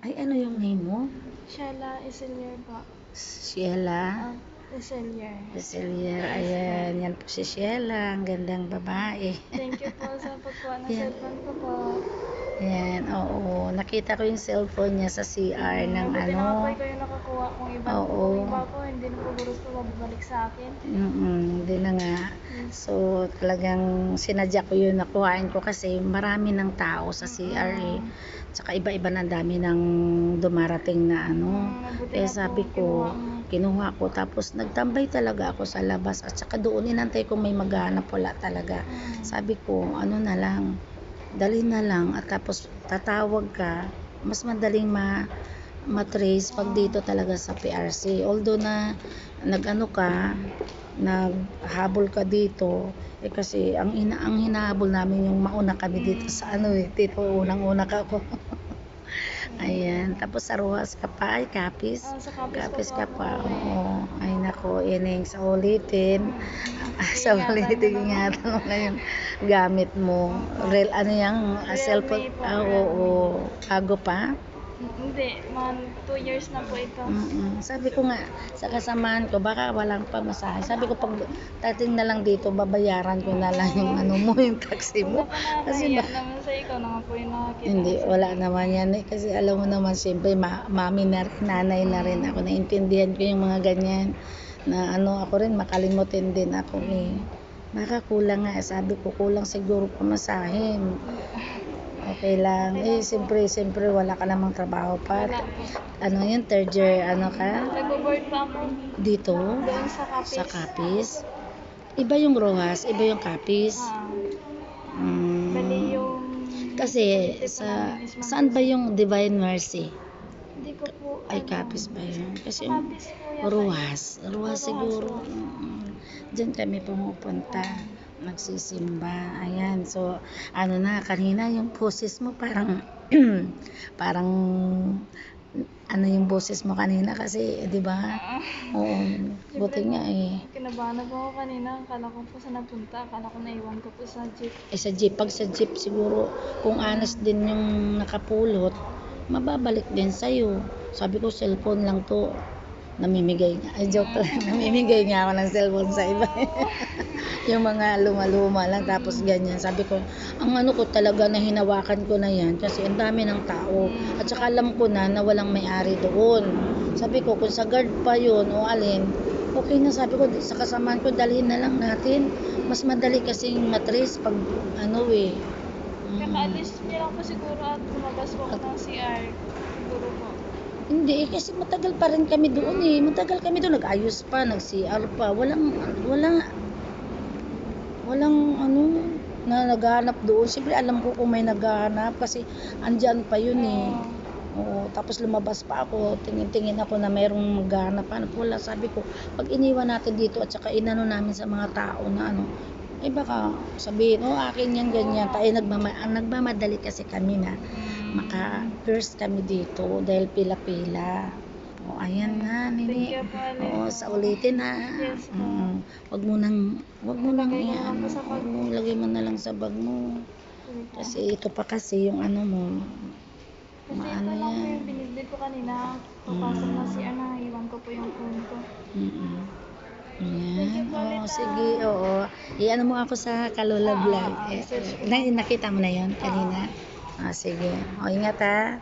Ay, ano yung name mo? Sheila Iselier po. Sheila Iselier. Iselier. Ayan, yan po si Sheila. Ang gandang babae. Thank you po sa pagkuha ng Yan. cellphone ko po. Ayan, oo. Nakita ko yung cellphone niya sa CR ng Mabuti na nga po ano. ikaw yung nakakuha. Kung iba, Oo. kung iba po, hindi na po gusto mababalik sa akin. Hindi na nga. So, talagang sinadya ko yun, nakuhain ko kasi marami ng tao sa CR eh. Tsaka iba-iba na dami ng dumarating na ano. Mabuti Kaya na sabi po, ko, kinuha ko. Tapos nagtambay talaga ako sa labas. At saka doon inantay ko may maghanap, wala talaga. Sabi ko, ano na lang, dali na lang. At tapos tatawag ka, mas madaling matrace pag dito talaga sa PRC. Although na nag-ano ka, naghabol ka dito, eh kasi ang hinahabol namin yung mauna kami dito sa ano eh, dito unang-una ka ako. Ayan, tapos sa Rojas ka pa, ay Capiz. Sa Capiz ka po pa, ako eh. oo. Ay nako, ining sa ulitin. Sa ulitin, ingatan mo ngayon gamit mo. Real, ano yung cellphone? Oo, bago pa. Hindi, mga 2 years na po ito. Sabi ko nga, sa kasamaan ko, baka walang pamasahe. Sabi ko, pag dating na lang dito, babayaran ko na lang yung ano mo, yung taxi mo. Kasi Kasi naman sa ikaw naman po yung nakakita. hindi, wala naman yan eh. Kasi alam mo naman, siyempre, mami na rin, nanay na rin ako. Naintindihan ko yung mga ganyan. Na ano, ako rin, makalimutin din ako eh. Baka kulang nga, sabi ko, kulang siguro pamasahin. Okay lang. Eh, siyempre, wala ka namang trabaho pa. Ano yun, third year, ano ka? Nag-board pa ako Dito? doon sa Capiz. Sa Capiz? Iba yung Rojas, iba yung Capiz. Bali yung... Kasi, saan ba yung Divine Mercy? Hindi ko po... Ay, Capiz ba yun? Kasi Sa yung Capiz po yata. Rojas siguro. Diyan kami pumupunta. Nagsisimba. Ayan. So, ano na, kanina yung boses mo parang parang ano yung boses mo kanina kasi, di ba? Oo. Buti nga eh. Kinabahan ako kanina. Akala ko po saan napunta. Akala ko naiwan ko po sa jeep. Eh sa jeep, pag sa jeep siguro, kung honest din yung nakapulot, mababalik din sa'yo. Sabi ko, cellphone lang to. Namimigay nga. Ay, joke lang. Namimigay nga ako ng cellphone sa iba. Yung mga luma-luma lang, tapos ganyan. Sabi ko, ang ano ko talaga na hinawakan ko na yan kasi ang dami ng tao. At saka alam ko na walang may-ari doon. Sabi ko, kung sa guard pa yun o alin, okay na. Sabi ko, sa kasamaan ko, dalhin na lang natin. Mas madali kasing matrace pag ano eh. Kakaalis niya lang po siguro at lumabas po ako ng CR. Siguro po. Hindi, kasi matagal pa rin kami doon eh. Matagal kami doon, nag-ayos pa, nag-CR pa. Walang ano na naghahanap doon. Siyempre alam ko kung may naghahanap kasi andyan pa yun eh. Oo, tapos lumabas pa ako, tingin-tingin ako na mayroong maghahanap. Wala, sabi ko, pag iniwan natin dito at saka inano namin sa mga tao na ano, eh baka sabihin, oh akin yan, ganyan. Tayo nagmamadali kasi kami na maka-first kami dito dahil pila-pila. O, ayan na, Nini. Oo, sa ulitin ha. Yes po. Wag mo nang Lagay ko na lang po sa bag. lagay mo na lang sa bag mo. Kasi ito pa kasi yung ano mo. Kasi ito lang po yung binibig ko kanina. Papasok na si Ana, iwan ko po yung phone ko. Ayan. Oo, sige, oo. Iyan mo ako sa Kalula Vlog. Nakita mo na yon kanina? Sige. O, ingat ha.